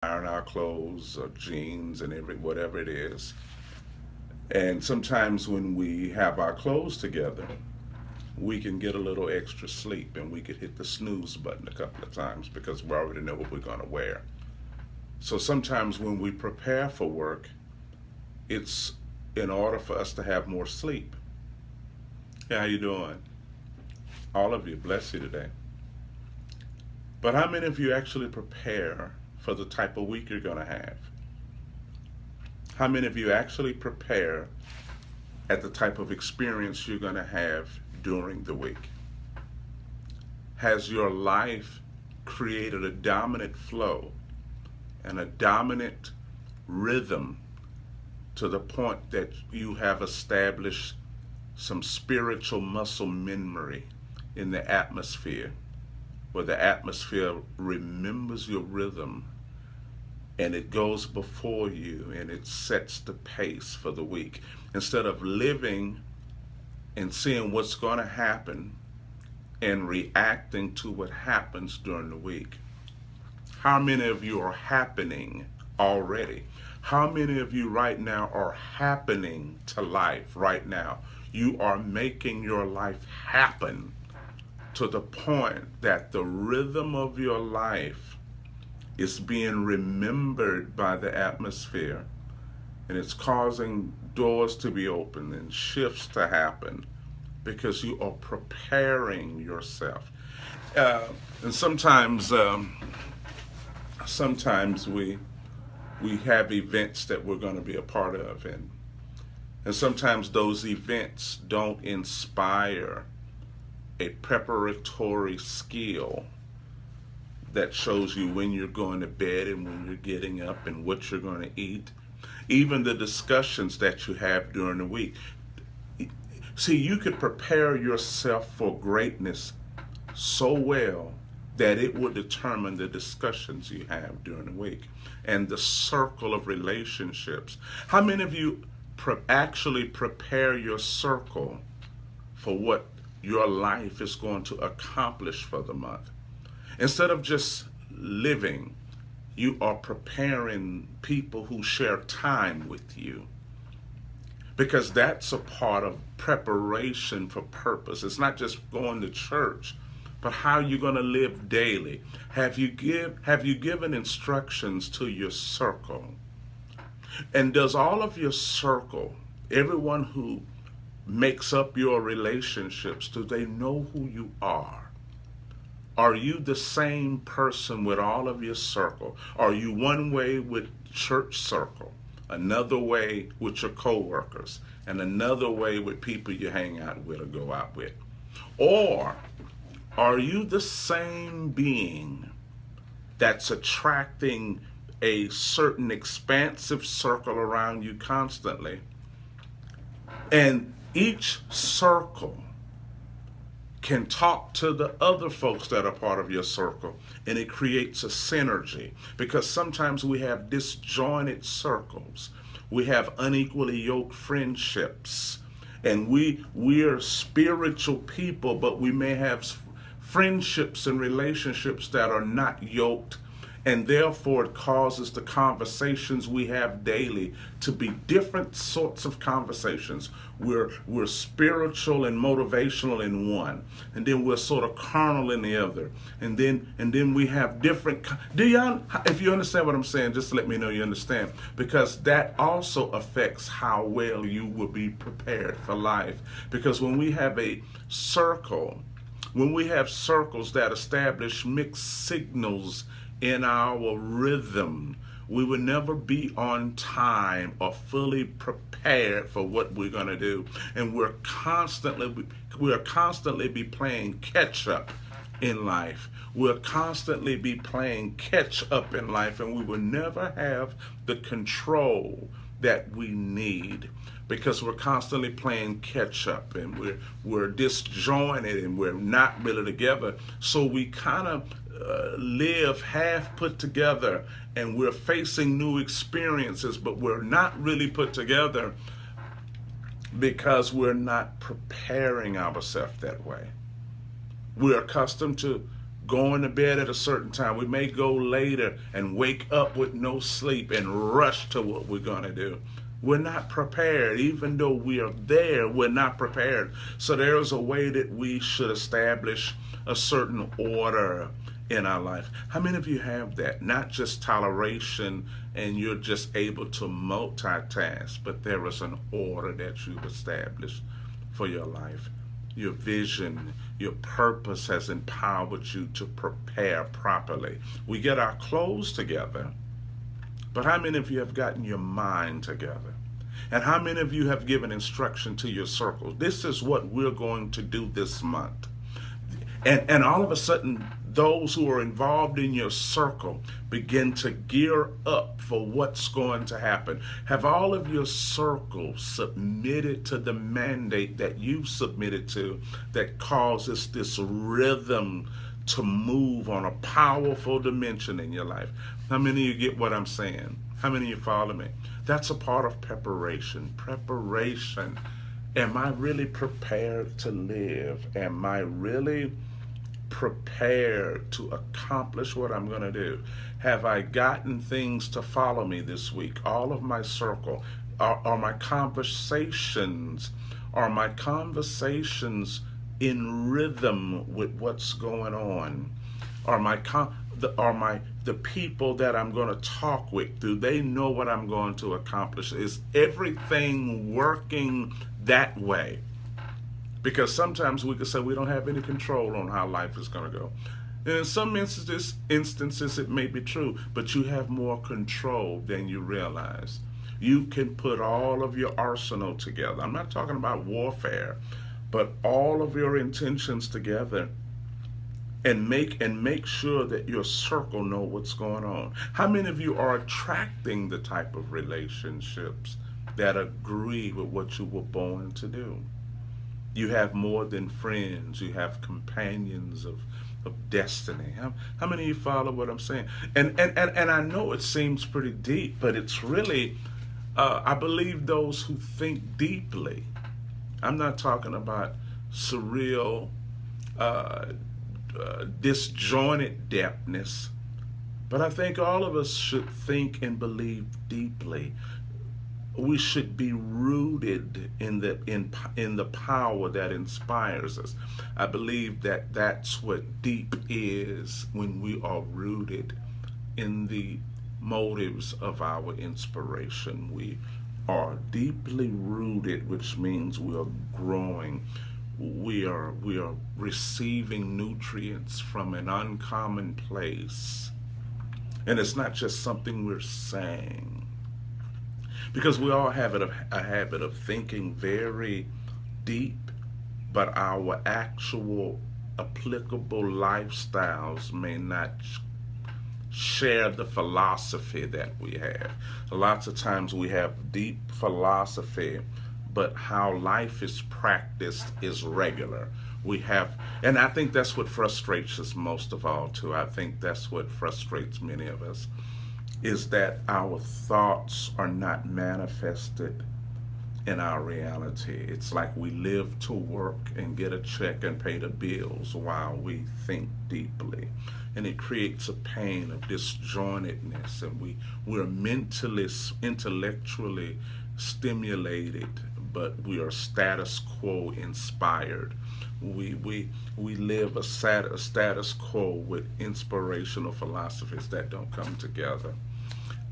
iron our clothes or jeans and whatever it is. And sometimes when we have our clothes together, we can get a little extra sleep and we could hit the snooze button a couple of times because we already know what we're going to wear. So sometimes when we prepare for work, it's in order for us to have more sleep. Hey, how you doing? All of you, bless you today. But how many of you actually prepare for the type of week you're going to have? How many of you actually prepare at the type of experience you're going to have during the week? Has your life created a dominant flow and a dominant rhythm to the point that you have established some spiritual muscle memory in the atmosphere, where the atmosphere remembers your rhythm and it goes before you and it sets the pace for the week? Instead of living and seeing what's going to happen and reacting to what happens during the week. How many of you are happening already? How many of you right now are happening to life right now? You are making your life happen to the point that the rhythm of your life is being remembered by the atmosphere, and it's causing doors to be opened and shifts to happen because you are preparing yourself. And sometimes we have events that we're going to be a part of, and sometimes those events don't inspire a preparatory skill that shows you when you're going to bed and when you're getting up and what you're going to eat. Even the discussions that you have during the week. See, you could prepare yourself for greatness so well that it will determine the discussions you have during the week and the circle of relationships. How many of you actually prepare your circle for what your life is going to accomplish for the month? Instead of just living, you are preparing people who share time with you, because that's a part of preparation for purpose. It's not just going to church, but how you're going to live daily. Have you given instructions to your circle? And does all of your circle, everyone who makes up your relationships, do they know who you are? Are you the same person with all of your circle? Are you one way with church circle, another way with your coworkers, and another way with people you hang out with or go out with? Or are you the same being that's attracting a certain expansive circle around you constantly? And each circle can talk to the other folks that are part of your circle, and it creates a synergy, because sometimes we have disjointed circles. We have unequally yoked friendships, and we're spiritual people, but we may have friendships and relationships that are not yoked, and therefore it causes the conversations we have daily to be different sorts of conversations. We're spiritual and motivational in one, and then we're sort of carnal in the other, and then we have different. If you understand what I'm saying, just let me know you understand, because that also affects how well you will be prepared for life. Because when we have a circle, when we have circles that establish mixed signals in our rhythm, we will never be on time or fully prepared for what we're going to do, and we're constantly be playing catch up in life. We'll constantly be playing catch up in life, and we will never have the control that we need, because we're constantly playing catch up, and we're disjointed, and we're not really together. So we kind of live half put together, and we're facing new experiences, but we're not really put together because we're not preparing ourselves that way. We're accustomed to going to bed at a certain time. We may go later and wake up with no sleep and rush to what we're going to do. We're not prepared. Even though we are there, we're not prepared. So there's a way that we should establish a certain order in our life. How many of you have that? Not just toleration and you're just able to multitask, but there is an order that you've established for your life. Your vision, your purpose has empowered you to prepare properly. We get our clothes together, but how many of you have gotten your mind together? And how many of you have given instruction to your circles? This is what we're going to do this month. And all of a sudden, those who are involved in your circle begin to gear up for what's going to happen. Have all of your circles submitted to the mandate that you've submitted to that causes this rhythm to move on a powerful dimension in your life? How many of you get what I'm saying? How many of you follow me? That's a part of preparation. Preparation. Am I really prepared to live? Am I really prepared to accomplish what I'm going to do? Have I gotten things to follow me this week? All of my circle. Are my conversations in rhythm with what's going on? The people that I'm going to talk with, do they know what I'm going to accomplish? Is everything working that way? Because sometimes we could say we don't have any control on how life is going to go. And in some instances it may be true, but you have more control than you realize. You can put all of your arsenal together. I'm not talking about warfare, but all of your intentions together and make sure that your circle know what's going on. How many of you are attracting the type of relationships that agree with what you were born to do? You have more than friends. You have companions of destiny. How many of you follow what I'm saying? And I know it seems pretty deep, but it's really, I believe those who think deeply. I'm not talking about surreal, disjointed depthness, but I think all of us should think and believe deeply. We should be rooted in the power that inspires us. I believe that that's what deep is, when we are rooted in the motives of our inspiration. We are deeply rooted, which means we are growing. We are receiving nutrients from an uncommon place. And it's not just something we're saying. Because we all have a habit of thinking very deep, but our actual applicable lifestyles may not share the philosophy that we have. Lots of times we have deep philosophy, but how life is practiced is regular. And I think that's what frustrates us most of all too. I think that's what frustrates many of us, is that our thoughts are not manifested in our reality. It's like we live to work and get a check and pay the bills while we think deeply. And it creates a pain of disjointedness, and we're mentally, intellectually stimulated, but we are status quo inspired. We live a status quo with inspirational philosophies that don't come together.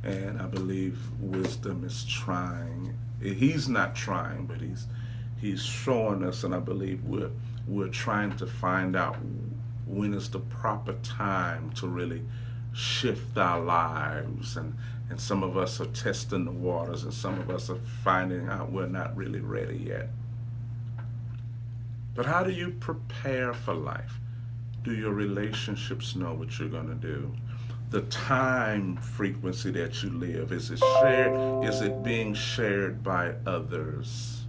And I believe wisdom is trying. He's not trying, but he's showing us, and I believe we're trying to find out when is the proper time to really shift our lives. And some of us are testing the waters, and some of us are finding out we're not really ready yet. But how do you prepare for life? Do your relationships know what you're going to do? The time frequency that you live, is it shared? Is it being shared by others?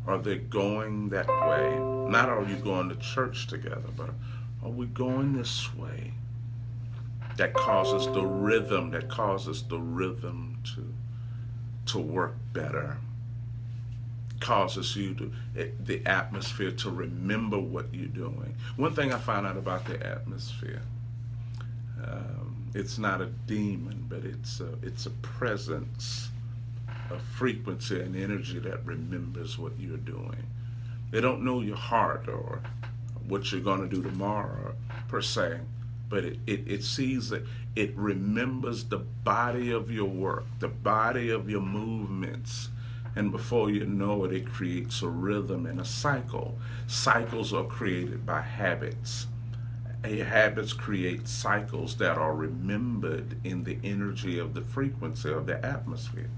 Are they going that way? Not are you going to church together, but are we going this way? That causes the rhythm to work better. causes you to, the atmosphere to remember what you're doing. One thing I found out about the atmosphere, it's not a demon, but it's a presence, a frequency and energy that remembers what you're doing. They don't know your heart or what you're going to do tomorrow per se, but it sees that it remembers the body of your work, the body of your movements, and before you know it, it creates a rhythm and a cycle. Cycles are created by habits. Habits create cycles that are remembered in the energy of the frequency of the atmosphere.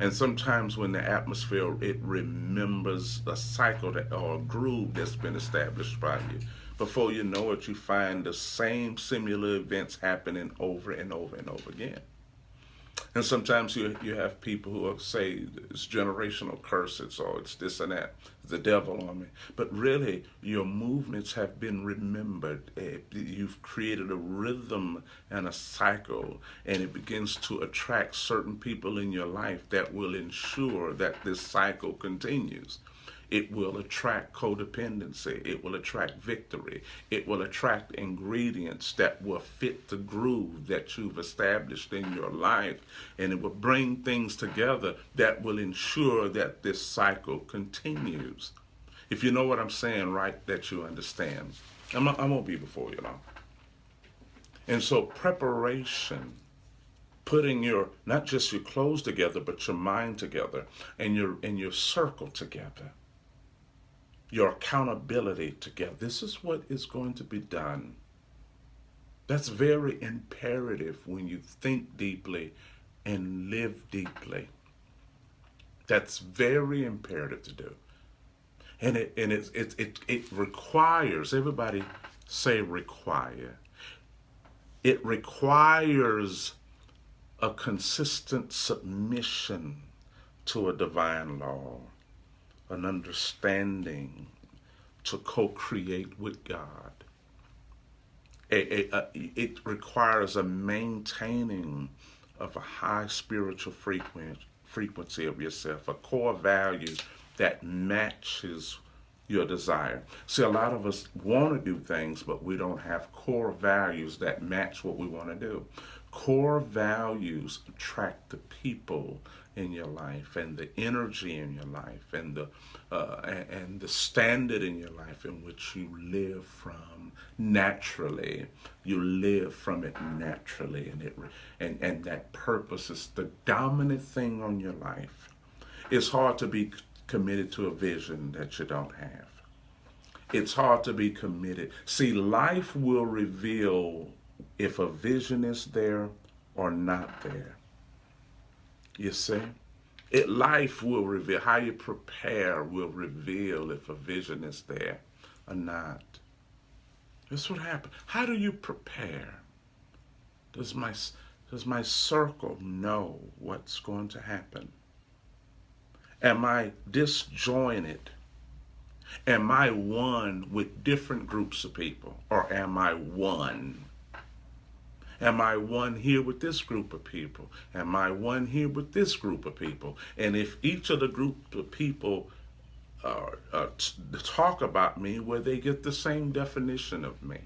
And sometimes when the atmosphere, it remembers a cycle that, or a groove that's been established by you. Before you know it, you find the same similar events happening over and over and over again. And sometimes you have people who will say it's generational curses or it's this and that, the devil on me. But really, your movements have been remembered. You've created a rhythm and a cycle, and it begins to attract certain people in your life that will ensure that this cycle continues. It will attract codependency. It will attract victory. It will attract ingredients that will fit the groove that you've established in your life. And it will bring things together that will ensure that this cycle continues. If you know what I'm saying, right, that you understand. I'm going to be before you long. And so preparation, putting your, not just your clothes together, but your mind together and your circle together. Your accountability together. This is what is going to be done. That's very imperative when you think deeply and live deeply. That's very imperative to do. And it requires, everybody say require. It requires a consistent submission to a divine law, an understanding to co-create with God. It requires a maintaining of a high spiritual frequency of yourself, a core value that matches your desire. See, a lot of us want to do things, but we don't have core values that match what we want to do. Core values attract the people in your life and the energy in your life and the standard in your life in which you live from naturally. You live from it naturally, and that purpose is the dominant thing on your life. It's hard to be committed to a vision that you don't have. It's hard to be committed. See, life will reveal if a vision is there or not there. You see? Life will reveal, how you prepare will reveal if a vision is there or not. That's what happens. How do you prepare? Does my circle know what's going to happen? Am I disjointed? Am I one with different groups of people? Or am I one? Am I one here with this group of people? Am I one here with this group of people? And if each of the group of people talk about me, will they get the same definition of me?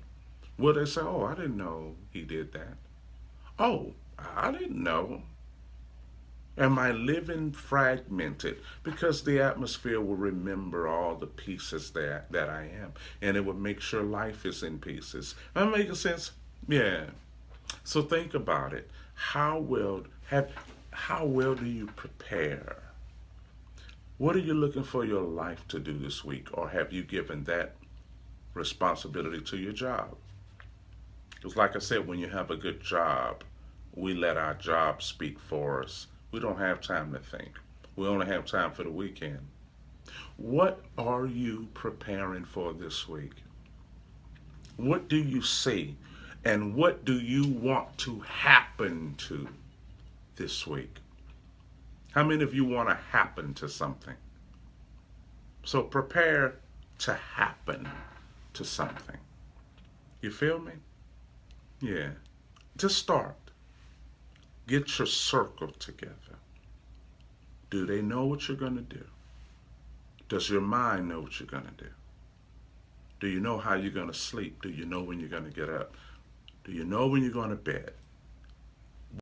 Will they say, oh, I didn't know he did that? Oh, I didn't know. Am I living fragmented? Because the atmosphere will remember all the pieces that I am. And it will make sure life is in pieces. Am I making sense? Yeah. So think about it. How well do you prepare? What are you looking for your life to do this week? Or have you given that responsibility to your job? Because like I said, when you have a good job, we let our job speak for us. We don't have time to think. We only have time for the weekend. What are you preparing for this week? What do you see? And what do you want to happen to this week? How many of you want to happen to something? So prepare to happen to something. You feel me? Yeah. Just start. Get your circle together. Do they know what you're going to do? Does your mind know what you're going to do? Do you know how you're going to sleep? Do you know when you're going to get up? Do you know when you're going to bed?